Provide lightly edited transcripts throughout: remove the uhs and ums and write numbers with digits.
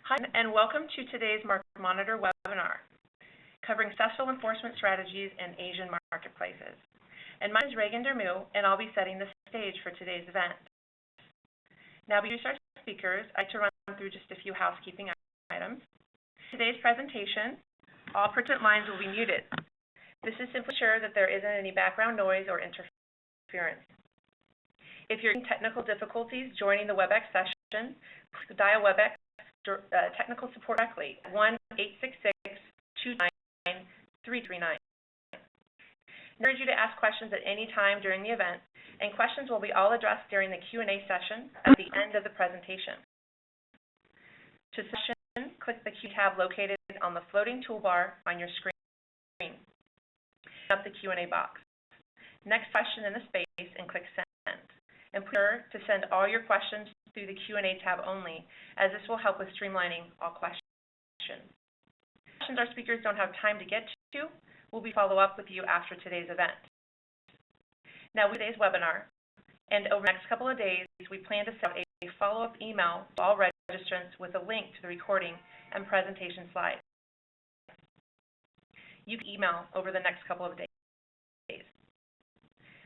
Hi, and welcome to today's MarkMonitor webinar, covering successful enforcement strategies in Asian marketplaces. And my name is Reagan Dermu, and I'll be setting the stage for today's event. Now, before we start speakers, I'd like to run through just a few housekeeping items. In today's presentation, all participant lines will be muted. This is simply to ensure that there isn't any background noise or interference. If you're having technical difficulties joining the WebEx session, please dial WebEx technical support directly at 1-866-229-339. I encourage you to ask questions at any time during the event, and questions will be all addressed during the Q&A session at the end of the presentation. To session, click the Q tab located on the floating toolbar on your screen. Up the Q&A box. Next question in the space and click Send. And be sure to send all your questions through the Q&A tab only, as this will help with streamlining all questions. Questions our speakers don't have time to get to will be follow up with you after today's event. Now, with today's webinar, and over the next couple of days, we plan to send out a follow-up email to all registrants with a link to the recording and presentation slides. You can email over the next couple of days.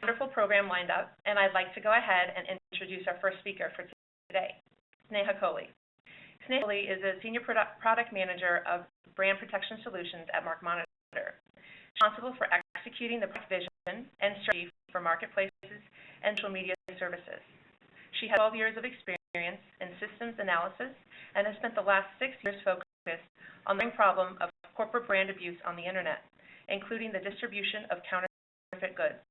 Wonderful program lined up, and I'd like to go ahead and introduce our first speaker for today, Sneha Kohli. Sneha Kohli is a Senior Product Manager of Brand Protection Solutions at MarkMonitor, responsible for executing the product vision and strategy for marketplaces and social media services. She has 12 years of experience in systems analysis and has spent the last 6 years focused on the problem of corporate brand abuse on the Internet, including the distribution of counterfeit goods.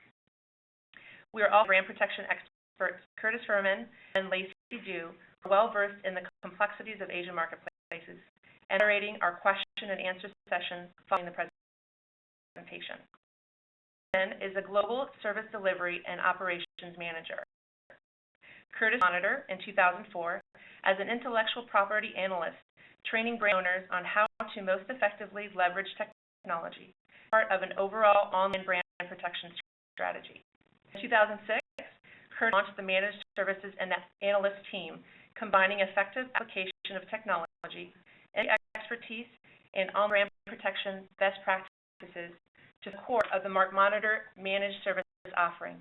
We are all brand protection experts, Fuhriman and Lacee, are well-versed in the complexities of Asian marketplaces, and narrating our question and answer session following the presentation. Then is a Global Service Delivery and Operations Manager. Curtis Monitor in 2004 as an intellectual property analyst, training brand owners on how to most effectively leverage technology, part of an overall online brand protection strategy. In 2006, Curtis launched the Managed Services and Analyst team, combining effective application of technology and expertise in on-brand protection best practices to the core of the MarkMonitor Managed Services offering.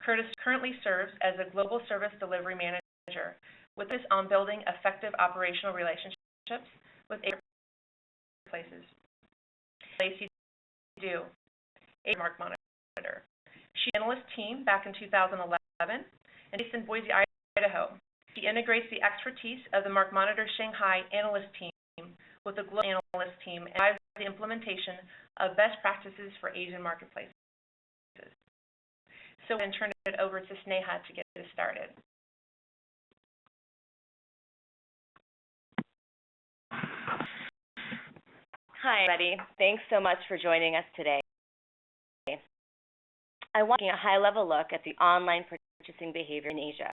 Curtis currently serves as a Global Service Delivery Manager, with this on building effective operational relationships with marketplaces. Lacee a MarkMonitor. She analyst team back in 2011 and based in Boise, Idaho. She integrates the expertise of the MarkMonitor Shanghai analyst team with the global analyst team and drives the implementation of best practices for Asian marketplaces. So I'm going to turn it over to Sneha to get us started. Hi, everybody. Thanks so much for joining us today. I want to take a high-level look at the online purchasing behavior in Asia.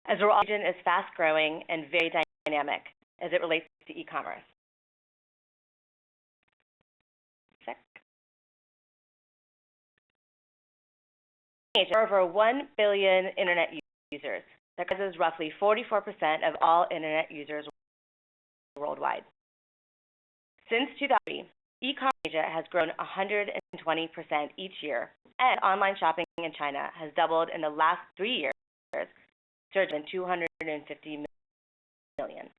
As our region is fast-growing and very dynamic as it relates to e-commerce. Asia, there are over 1 billion Internet users. That causes roughly 44% of all Internet users worldwide. Since 2003, e-commerce in Asia has grown 120% each year, and online shopping in China has doubled in the last 3 years, surging to 250 million.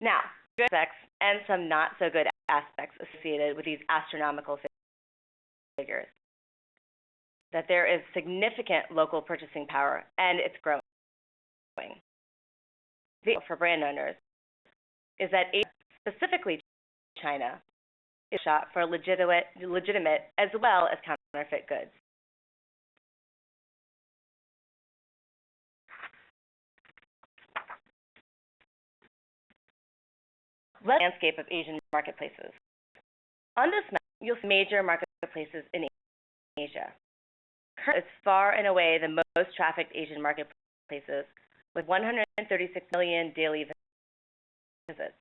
Now, good aspects and some not so good aspects associated with these astronomical figures. That there is significant local purchasing power, and it's growing. The for brand owners is that Asia, specifically China, is shop for legitimate as well as counterfeit goods. Landscape of Asian marketplaces. On this map, you'll see major marketplaces in Asia. Currently, it's far and away the most trafficked Asian marketplaces, with 136 million daily visits.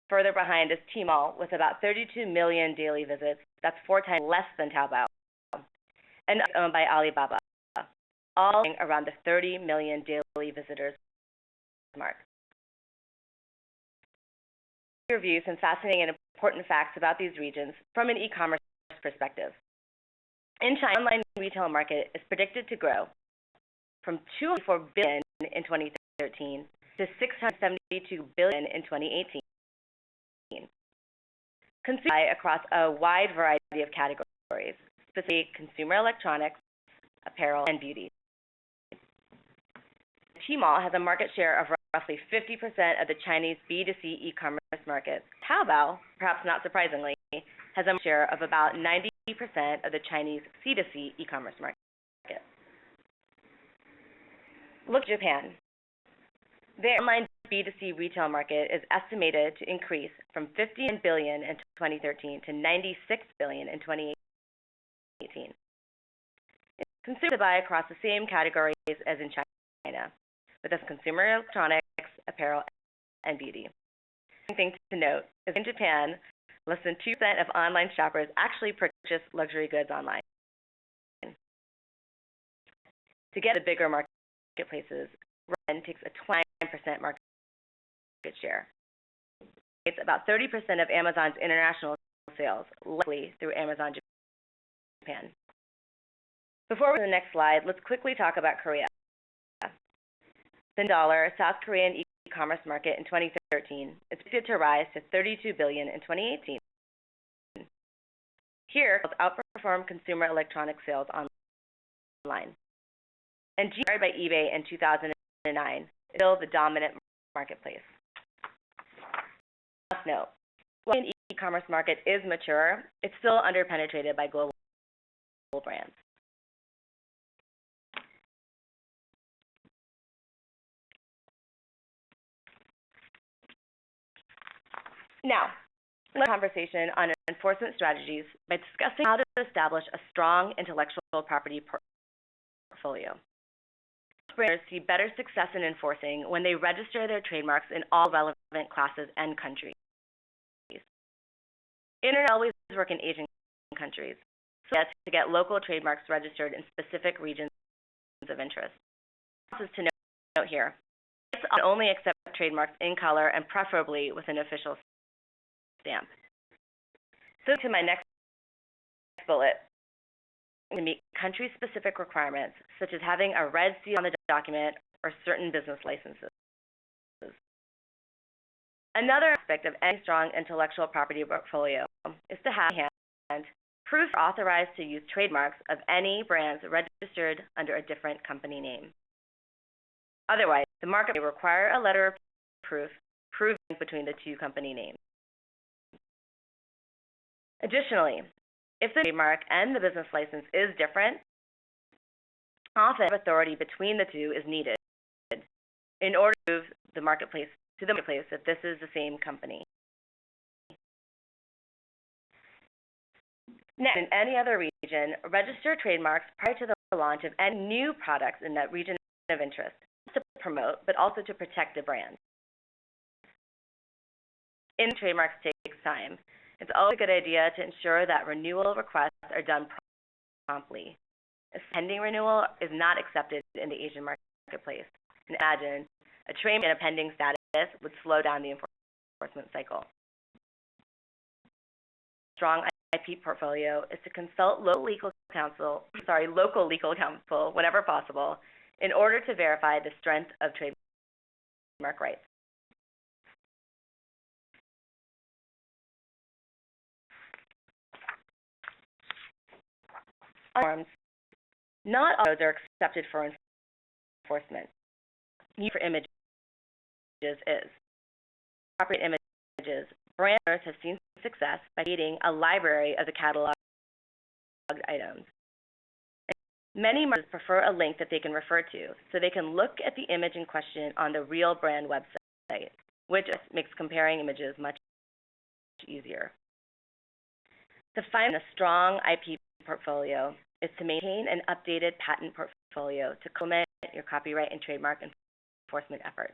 Further behind is Tmall with about 32 million daily visits. That's 4 times less than Taobao. and owned by Alibaba, all around the 30 million daily visitors mark. Review some fascinating and important facts about these regions from an e-commerce perspective. In China, the online retail market is predicted to grow from $204 billion in 2013 to $672 billion in 2018. Consumers buy across a wide variety of categories, specifically consumer electronics, apparel, and beauty. Tmall has a market share of roughly 50% of the Chinese B2C e-commerce market. Taobao, perhaps not surprisingly, has a share of about 90% of the Chinese C2C e-commerce market. Look at Japan. Their online B2C retail market is estimated to increase from $50 billion in 2013 to $96 billion in 2018. Consumers buy across the same categories as in China, with consumer electronics, apparel, and beauty. One thing to note is in Japan, less than 2% of online shoppers actually purchase luxury goods online. To get the bigger marketplaces, Ren takes a 29% market share. It's about 30% of Amazon's international sales, likely through Amazon Japan. Before we go to the next slide, let's quickly talk about Korea. The dollar South Korean e-commerce market in 2013 is expected to rise to $32 billion in 2018. Here, sales outperform consumer electronic sales online. And acquired by eBay in 2009, is still the dominant marketplace. Last note, while the e-commerce market is mature, it's still underpenetrated by global brands. Now, let's have a conversation on enforcement strategies by discussing how to establish a strong intellectual property portfolio. Brands see better success in enforcing when they register their trademarks in all relevant classes and countries. Internet always work in Asian countries, so that's to get local trademarks registered in specific regions of interest. This is to note here. It's only accept trademarks in color and preferably with an official stamp. So to my next bullet, to meet country-specific requirements, such as having a red seal on the document or certain business licenses. Another aspect of any strong intellectual property portfolio is to have in hand proof authorized to use trademarks of any brands registered under a different company name. Otherwise, the market may require a letter of proof proving between the two company names. Additionally, if the trademark and the business license is different, often authority between the two is needed in order to prove the marketplace that this is the same company. Next, in any other region, register trademarks prior to the launch of any new products in that region of interest, to promote, but also to protect the brand. In trademarks takes time. It's always a good idea to ensure that renewal requests are done promptly. A pending renewal is not accepted in the Asian marketplace. And imagine a trademark in a pending status would slow down the enforcement cycle. Strong IP portfolio is to consult local legal counsel whenever possible in order to verify the strength of trademark rights. Forms, not all those are accepted for enforcement. Need for images is. Appropriate images. Brand owners have seen success by creating a library of the catalog items. Many marketers prefer a link that they can refer to, so they can look at the image in question on the real brand website, which makes comparing images much easier. To find a strong IP portfolio is to maintain an updated patent portfolio to complement your copyright and trademark enforcement efforts.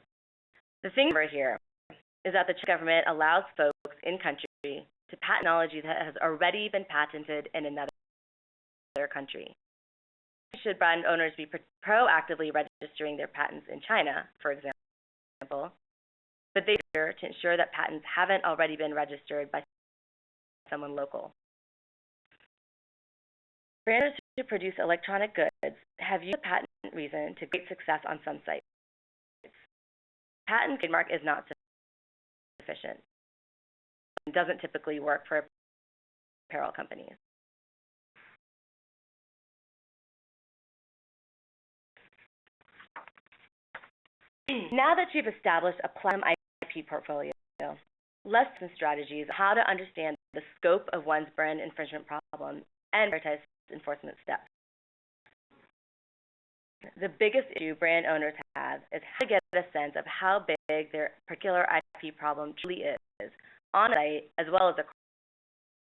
The thing over here is that the government allows folks in country to patent technology that has already been patented in another country. should brand owners be proactively registering their patents in China, for example, but they to ensure that patents haven't already been registered by someone local. Brands who produce electronic goods have used the patent reason to great success on some sites. Patent trademark is not sufficient. It doesn't typically work for apparel companies. Now that you've established a platinum IP portfolio, let's some strategies on how to understand the scope of one's brand infringement problem and prioritize enforcement steps. The biggest issue brand owners have is how to get a sense of how big their particular IP problem truly is on a site as well as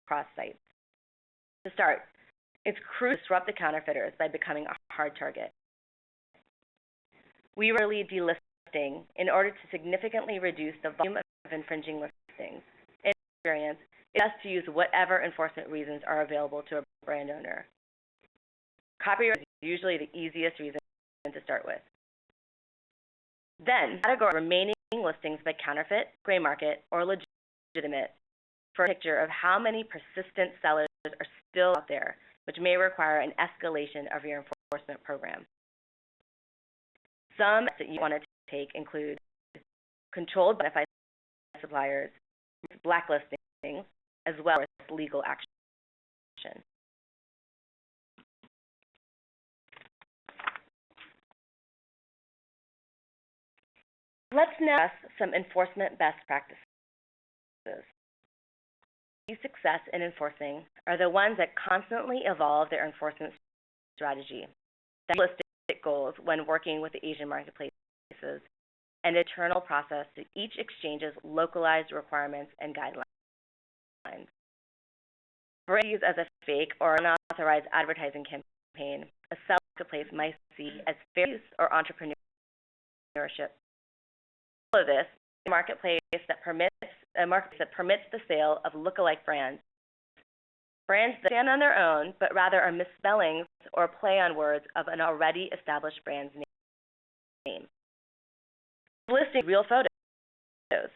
across sites. To start, it's crucial to disrupt the counterfeiters by becoming a hard target. We rarely delisting in order to significantly reduce the volume of infringing listings. In experience, it's best to use whatever enforcement reasons are available to a brand owner. Copyright is usually the easiest reason to start with. Then, categorize remaining listings by counterfeit, gray market, or legitimate for a picture of how many persistent sellers are still out there, which may require an escalation of your enforcement program. Some that you want to take include controlled bonafide suppliers, blacklisting, as well as legal action. Let's now discuss some enforcement best practices. Success in enforcing are the ones that constantly evolve their enforcement strategy, that realistic goals when working with the Asian marketplaces, and internal process to each exchange's localized requirements and guidelines. For use as a fake or unauthorized advertising campaign, a seller marketplace might see as fair use or entrepreneurship. Of this, a marketplace that permits the sale of lookalike brands that stand on their own, but rather are misspellings or play on words of an already established brand's name. Listing real photos.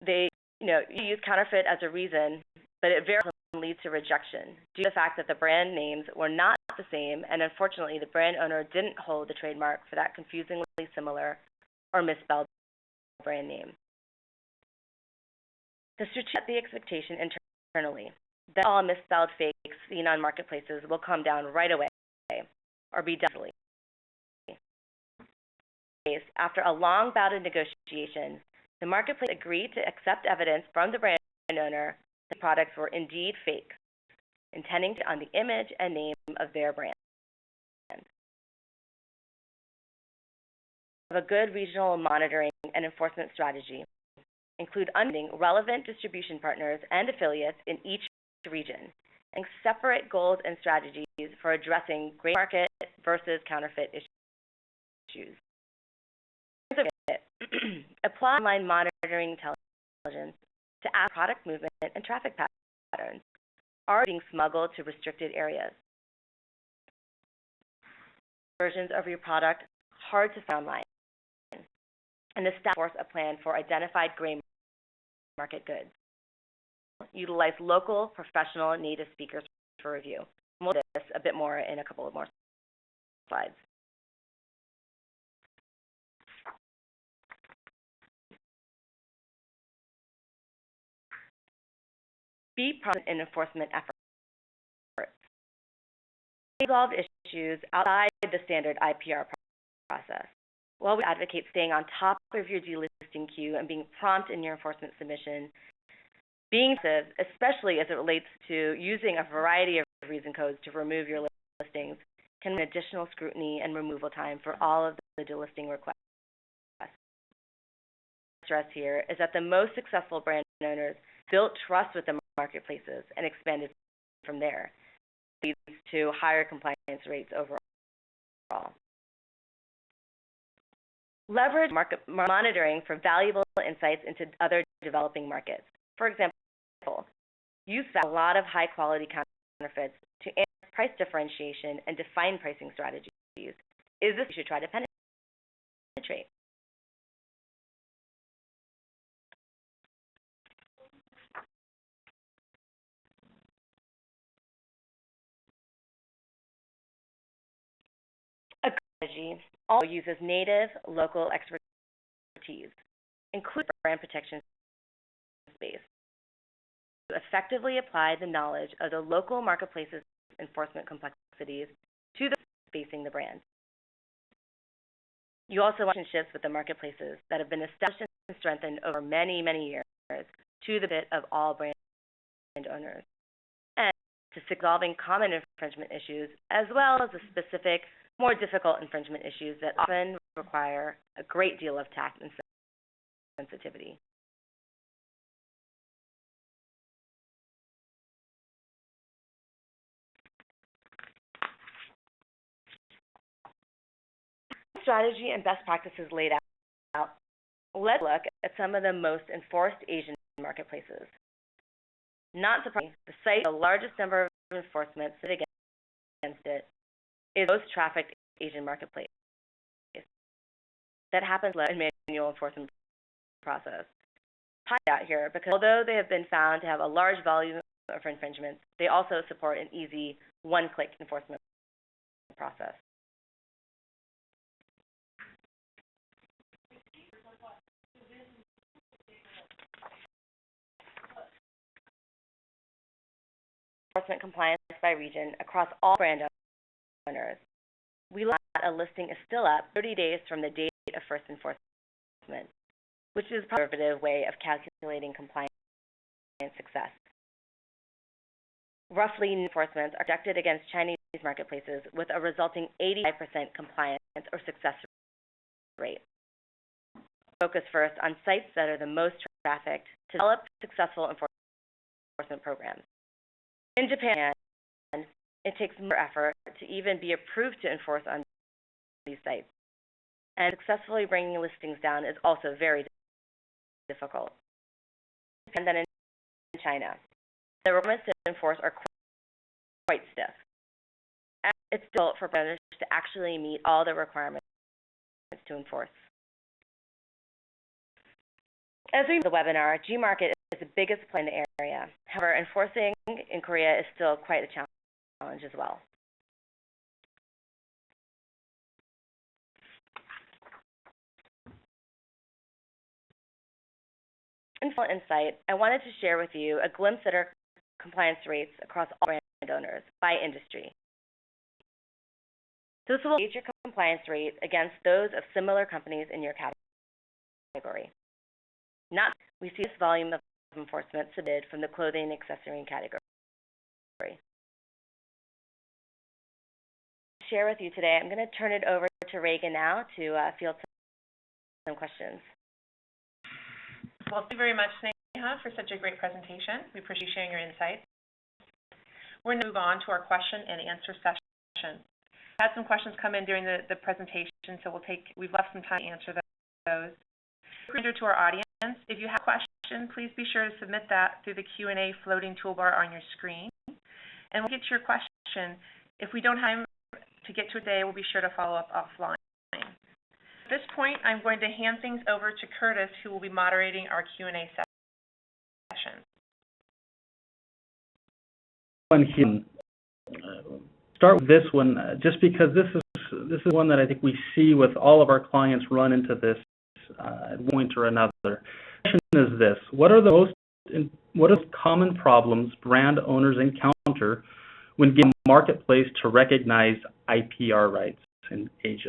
They, use counterfeit as a reason, but it very often leads to rejection due to the fact that the brand names were not the same, and unfortunately, the brand owner didn't hold the trademark for that confusingly similar or misspelled brand name. To set the expectation internally that all misspelled fakes seen on marketplaces will come down right away or be definitely. After a long bout of negotiation, the marketplace agreed to accept evidence from the brand owner that the products were indeed fake, intending to on the image and name of their brand. Of a good regional monitoring and enforcement strategy include understanding relevant distribution partners and affiliates in each region, and separate goals and strategies for addressing gray market versus counterfeit issues. Apply online monitoring intelligence to ask product movement and traffic patterns are being smuggled to restricted areas. Versions of your product hard to find online, and establish a plan for identified gray market goods. Utilize local, professional, native speakers for review. We'll do this a bit more in a couple of more slides. Be present in enforcement efforts. Resolve issues outside the standard IPR process. While we advocate staying on top of your delisting queue and being prompt in your enforcement submission, being aggressive, especially as it relates to using a variety of reason codes to remove your listings, can mean additional scrutiny and removal time for all of the delisting requests. Stress here is that the most successful brand owners built trust with the marketplaces and expanded from there. It leads to higher compliance rates overall. Leverage market monitoring for valuable insights into other developing markets. For example, use a lot of high-quality counterfeits to analyze price differentiation and defined pricing strategies. Is this you should try to penetrate? A strategy also uses native local expertise, including brand protection space, to effectively apply the knowledge of the local marketplace's enforcement complexities to the facing the brand. You also want relationships with the marketplaces that have been established and strengthened over many, many years to the benefit of all brand owners, and to resolving common infringement issues as well as the specific, more difficult infringement issues that often require a great deal of tact and sensitivity. Strategy and best practices laid out, let's look at some of the most enforced Asian marketplaces. Not surprisingly, the site with the largest number of enforcements against it is the most trafficked Asian marketplace. That happens in manual enforcement process. Highlight out here because although they have been found to have a large volume of infringements, they also support an easy one-click enforcement process. Enforcement compliance by region across all brand owners. We learned that a listing is still up 30 days from the date of first enforcement, which is a conservative way of calculating compliance success. Roughly, enforcements are conducted against Chinese marketplaces with a resulting 85% compliance or success rate. Focus first on sites that are the most trafficked to develop successful enforcement programs. In Japan, it takes more effort to even be approved to enforce on these sites, and successfully bringing listings down is also very difficult. And then in China, the requirements to enforce are quite stiff. And it's difficult for owners to actually meet all the requirements to enforce. As we move the webinar, Gmarket is the biggest player in the area. However, enforcing in Korea is still quite a challenge as well. In full insight, I wanted to share with you a glimpse at our compliance rates across all brand owners by industry. This will gauge your compliance rate against those of similar companies in your category. We see this volume of enforcement submitted from the clothing and accessory category. To share with you today, I'm going to turn it over to Reagan now to field some questions. Well, thank you very much, Sneha, for such a great presentation. We appreciate you sharing your insights. We're going to move on to our question and answer session. I had some questions come in during the presentation, so we've left some time to answer those. Reminder to our audience, if you have a question, please be sure to submit that through the Q&A floating toolbar on your screen, and we'll get to your question. If we don't have time to get to it today, we'll be sure to follow up offline. At this point, I'm going to hand things over to Curtis, who will be moderating our Q&A session. Start with this one, just because this is one that I think we see with all of our clients run into this at one point or another. The question is this: what are common problems brand owners encounter when getting a marketplace to recognize IPR rights in Asia?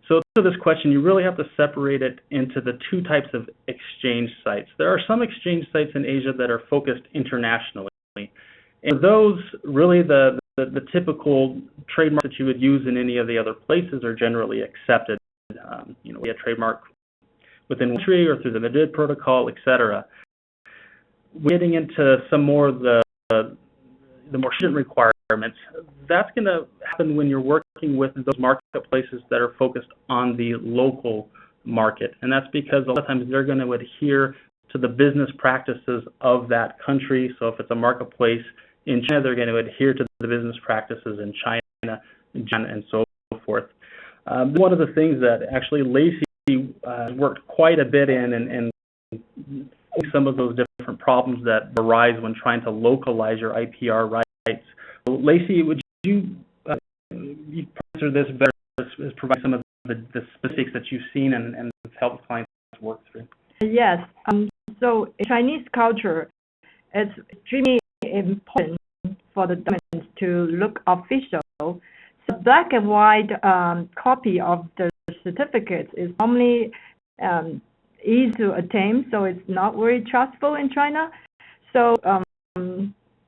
So to this question, you really have to separate it into the two types of exchange sites. There are some exchange sites in Asia that are focused internationally. And those, really the typical trademarks that you would use in any of the other places are generally accepted. We have trademark within one country or through the Madrid protocol, etc. Getting into some more of the more stringent requirements, that's going to happen when you're working with those marketplaces that are focused on the local market. And that's because a lot of times they're going to adhere to the business practices of that country. So if it's a marketplace in China, they're going to adhere to the business practices in China and so forth. One of the things that actually Lacee worked quite a bit in and some of those different problems that arise when trying to localize your IPR rights. So, Lacee, would you answer this better, provide some of the specifics that you've seen and have helped clients work through? Yes. So in Chinese culture, it's extremely important for the documents to look official. So black and white copy of the certificates is normally easy to attain, so it's not very trustful in China. So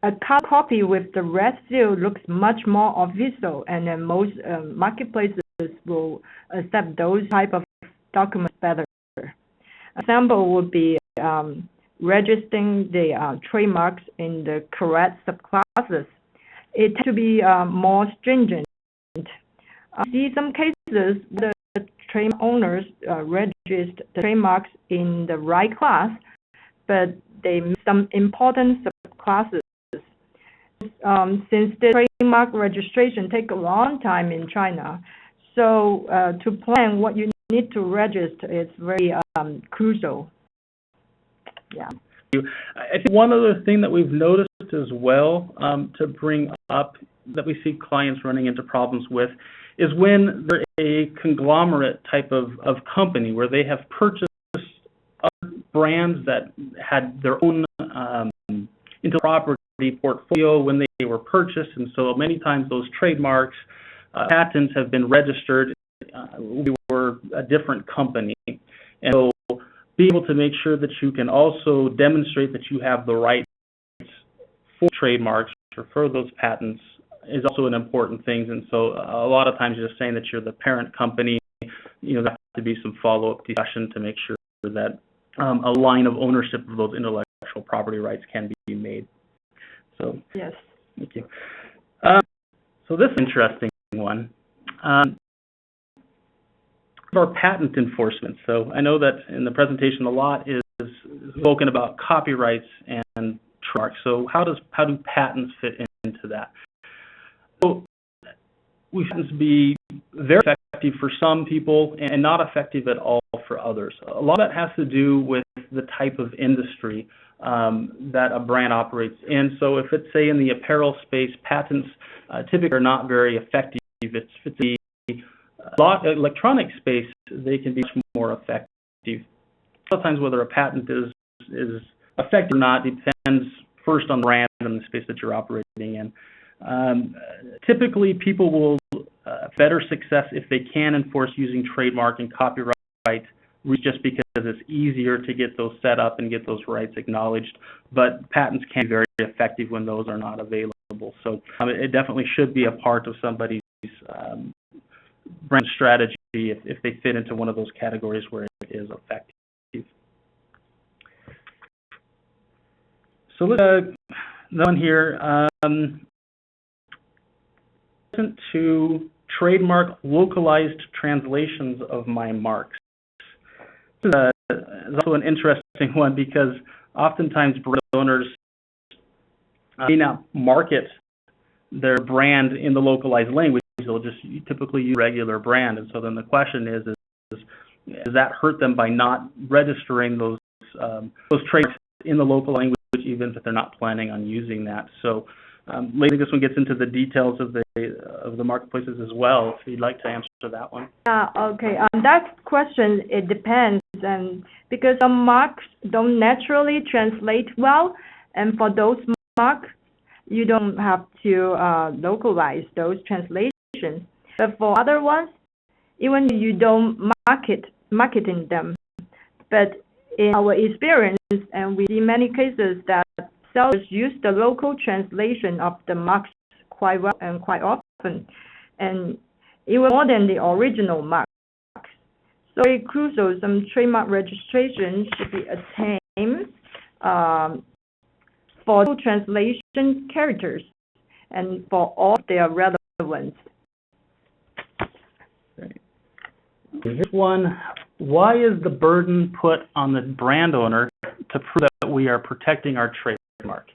a copy with the red seal looks much more official, and then most marketplaces will accept those type of documents better. Example would be registering the trademarks in the correct subclasses. It tends to be more stringent. See some cases the trademark owners register the trademarks in the right class, but they miss some important subclasses. Since the trademark registration takes a long time in China, so to plan what you need to register is very crucial. Yeah. I think one other thing that we've noticed as well to bring up that we see clients running into problems with is when they're a conglomerate type of company where they have purchased other brands that had their own intellectual property portfolio when they were purchased, and so many times those trademarks, patents have been registered. We were a different company, and so be able to make sure that you can also demonstrate that you have the rights for trademarks or for those patents is also an important thing. And so a lot of times just saying that you're the parent company, there has to be some follow-up discussion to make sure that a line of ownership of those intellectual property rights can be made. So yes, thank you. So this is an interesting one. Our patent enforcement. So I know that in the presentation a lot is spoken about copyrights and trademarks. So how do patents fit into that? So we patents be very effective for some people and not effective at all for others. A lot of that has to do with the type of industry that a brand operates in. So if it's, say, in the apparel space, patents typically are not very effective. If it's the electronic space, they can be much more effective. Sometimes whether a patent is effective or not depends first on the brand and the space that you're operating in. Typically, people will have better success if they can enforce using trademark and copyright just because it's easier to get those set up and get those rights acknowledged. But patents can be very effective when those are not available. So it definitely should be a part of somebody's brand strategy if they fit into one of those categories where it is effective. So let's one here. To trademark localized translations of my marks. This is also an interesting one because oftentimes brand owners may not market their brand in the localized language. They'll just typically use regular brand, and so then the question is does that hurt them by not registering those trademarks in the local language, even if they're not planning on using that? So later, this one gets into the details of the marketplaces as well. If you'd like to answer that one. Okay. That question, it depends, and because some marks don't naturally translate well, and for those marks, you don't have to localize those translations. But for other ones, even you don't marketing them, but in our experience, and we see many cases that sellers use the local translation of the marks quite well and quite often, and even more than the original marks. So it's crucial some trademark registration should be attained for translation characters and for all their relevance. Here's one. Why is the burden put on the brand owner to prove that we are protecting our trademark?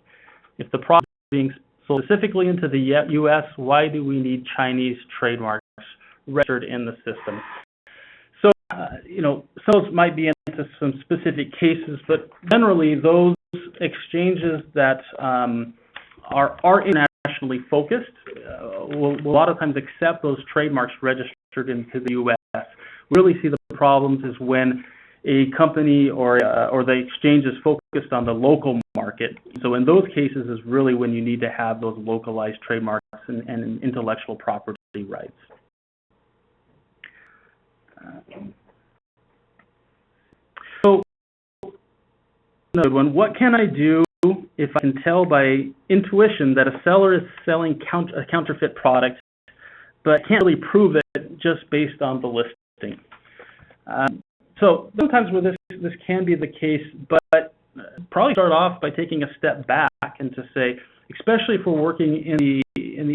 If the product is being sold specifically into the U.S., why do we need Chinese trademarks registered in the system? So, sales might be into some specific cases, but generally those exchanges that are internationally focused will a lot of times accept those trademarks registered into the U.S. We really see the problems is when a company or the exchange is focused on the local market. So in those cases is really when you need to have those localized trademarks and intellectual property rights. So another one, what can I do if I can tell by intuition that a seller is selling a counterfeit product, but can't really prove it just based on the listing? So sometimes where this can be the case, but probably start off by taking a step back and to say, especially if we're working in the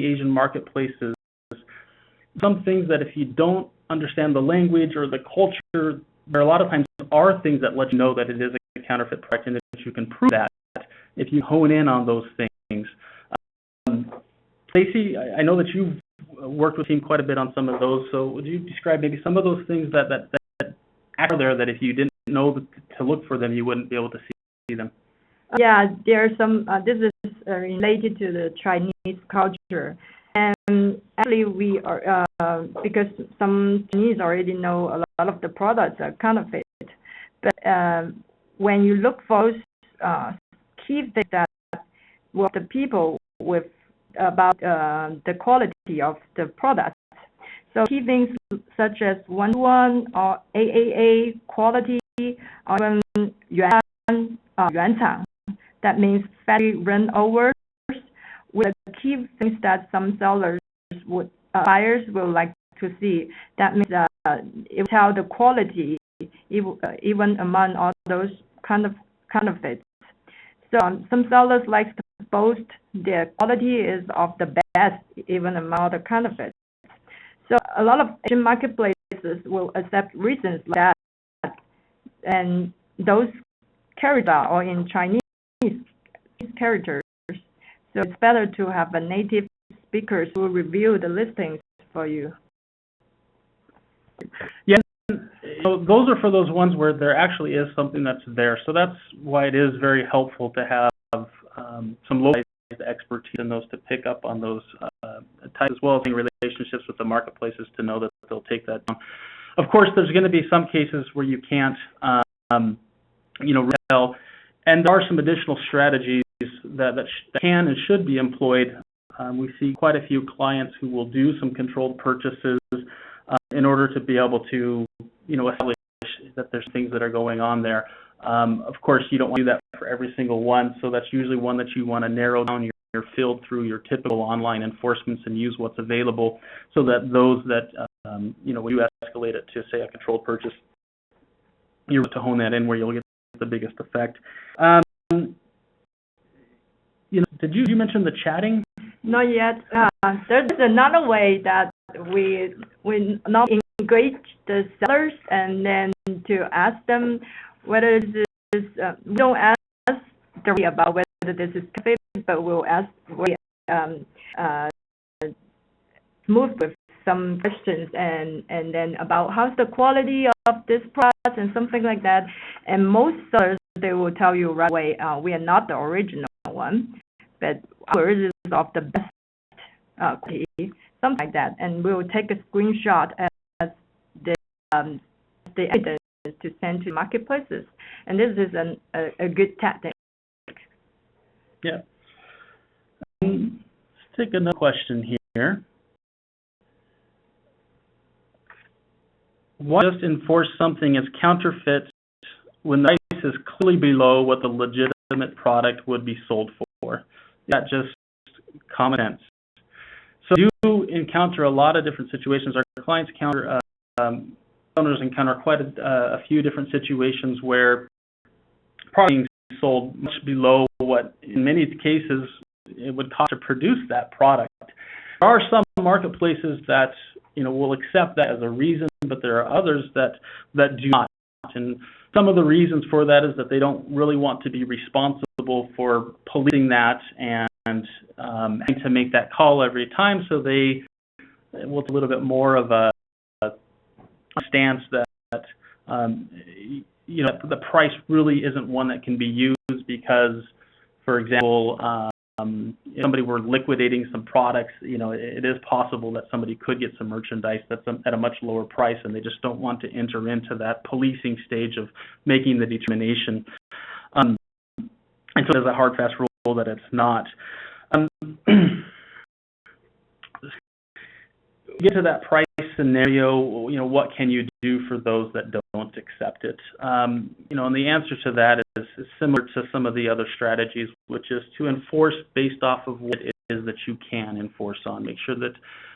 Asian marketplaces, some things that if you don't understand the language or the culture, there are a lot of times are things that let you know that it is a counterfeit product, and that you can prove that if you hone in on those things. Lacee, I know that you've worked with the team quite a bit on some of those, so would you describe maybe some of those things that are there that if you didn't know to look for them, you wouldn't be able to see them? Yeah, there are some, this is related to the Chinese culture. And actually we are, because some Chinese already know a lot of the products are counterfeit. But when you look for key things that what the people with about the quality of the product. So key things such as 1-1 or AAA quality, or even yuancang, that means factory run overs, with the key things that some sellers buyers will like to see. That means it will tell the quality even among all those kind of counterfeits. So some sellers like to boast their quality is of the best even among the counterfeits. So a lot of Asian marketplaces will accept reasons like that, and those characters are in Chinese characters. So it's better to have a native speakers who review the listings for you. Yeah, so those are for those ones where there actually is something that's there. So that's why it is very helpful to have some localized expertise in those to pick up on those types, as well as relationships with the marketplaces to know that they'll take that down. Of course, there's going to be some cases where you can't, retail, and there are some additional strategies that can and should be employed. We see quite a few clients who will do some controlled purchases in order to be able to, establish that there's things that are going on there. Of course, you don't want to do that for every single one, so that's usually one that you want to narrow down your field through your typical online enforcements and use what's available, so that those that, when you escalate it to, say, a controlled purchase, you're able to hone that in where you'll get the biggest effect. Did you mention the chatting? Not yet. There's another way that we not engage the sellers and then to ask them whether this is, we don't ask directly about whether this is counterfeit, but we'll ask, move with some questions and then about how's the quality of this product and something like that. And most sellers, they will tell you right away, we are not the original one, but ours is of the best quality, something like that. And we'll take a screenshot as the evidence to send to marketplaces. And this is a good tactic. Yeah. Let's take another question here. Why just enforce something as counterfeit when the price is clearly below what the legitimate product would be sold for? That just common sense. So you encounter a lot of different situations. Our clients owners encounter quite a few different situations where product being sold much below what, in many cases, it would cost to produce that product. There are some marketplaces that will accept that as a reason, but there are others that do not. And some of the reasons for that is that they don't really want to be responsible for policing that and having to make that call every time, so they will take a little bit more of a stance that the price really isn't one that can be used because, for example, if somebody were liquidating some products, it is possible that somebody could get some merchandise that's at a much lower price, and they just don't want to enter into that policing stage of making the determination. And so there's a hard, fast rule that it's not. Get to that price scenario, what can you do for those that don't accept it? And the answer to that is similar to some of the other strategies, which is to enforce based off of what it is that you can enforce on. Make sure that,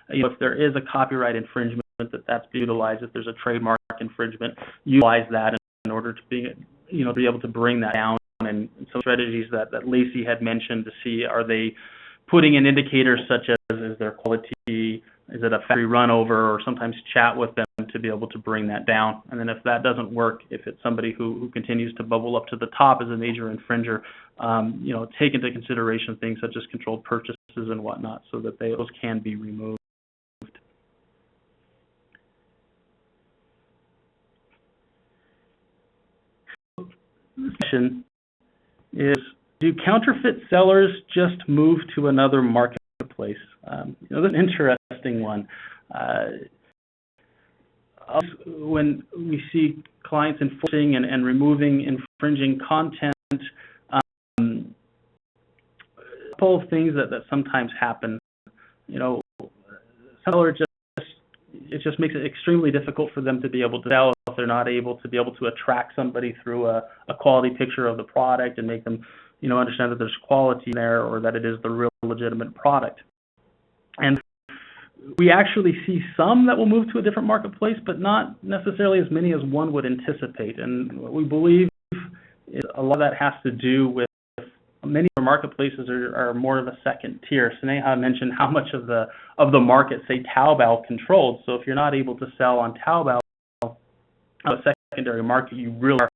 if there is a copyright infringement, that's utilized. If there's a trademark infringement, utilize that in order to be able to bring that down. And some strategies that Lacee had mentioned to see, are they putting in indicators such as, is their quality, is it a factory run over, or sometimes chat with them to be able to bring that down. And then if that doesn't work, if it's somebody who continues to bubble up to the top as a major infringer, take into consideration things such as controlled purchases and whatnot, so that those can be removed. The question is, do counterfeit sellers just move to another marketplace? That's an interesting one. When we see clients enforcing and removing infringing content, a couple of things that sometimes happen. Seller it just makes it extremely difficult for them to be able to sell if they're not able to attract somebody through a quality picture of the product and make them understand that there's quality there, or that it is the real legitimate product. And we actually see some that will move to a different marketplace, but not necessarily as many as one would anticipate. And what we believe is a lot of that has to do with many of the marketplaces are more of a second tier. Sneha mentioned how much of the market, say, Taobao controlled. So if you're not able to sell on Taobao, a secondary market, you really are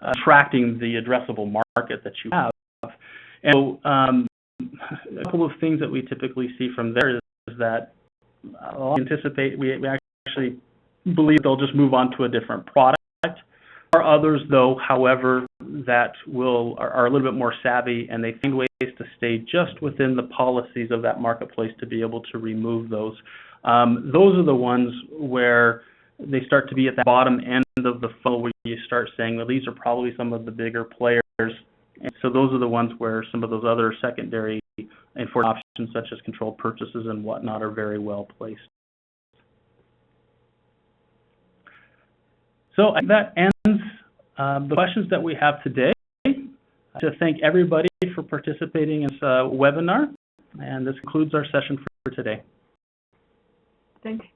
attracting the addressable market that you have. And so a couple of things that we typically see from there is that we actually believe they'll just move on to a different product. There are others, though, however, that are a little bit more savvy, and they find ways to stay just within the policies of that marketplace to be able to remove those. Those are the ones where they start to be at the bottom end of the funnel, where you start saying, well, these are probably some of the bigger players. And so those are the ones where some of those other secondary enforcement options, such as controlled purchases and whatnot, are very well placed. So that ends the questions that we have today. To thank everybody for participating in this webinar, and this concludes our session for today. Thank you.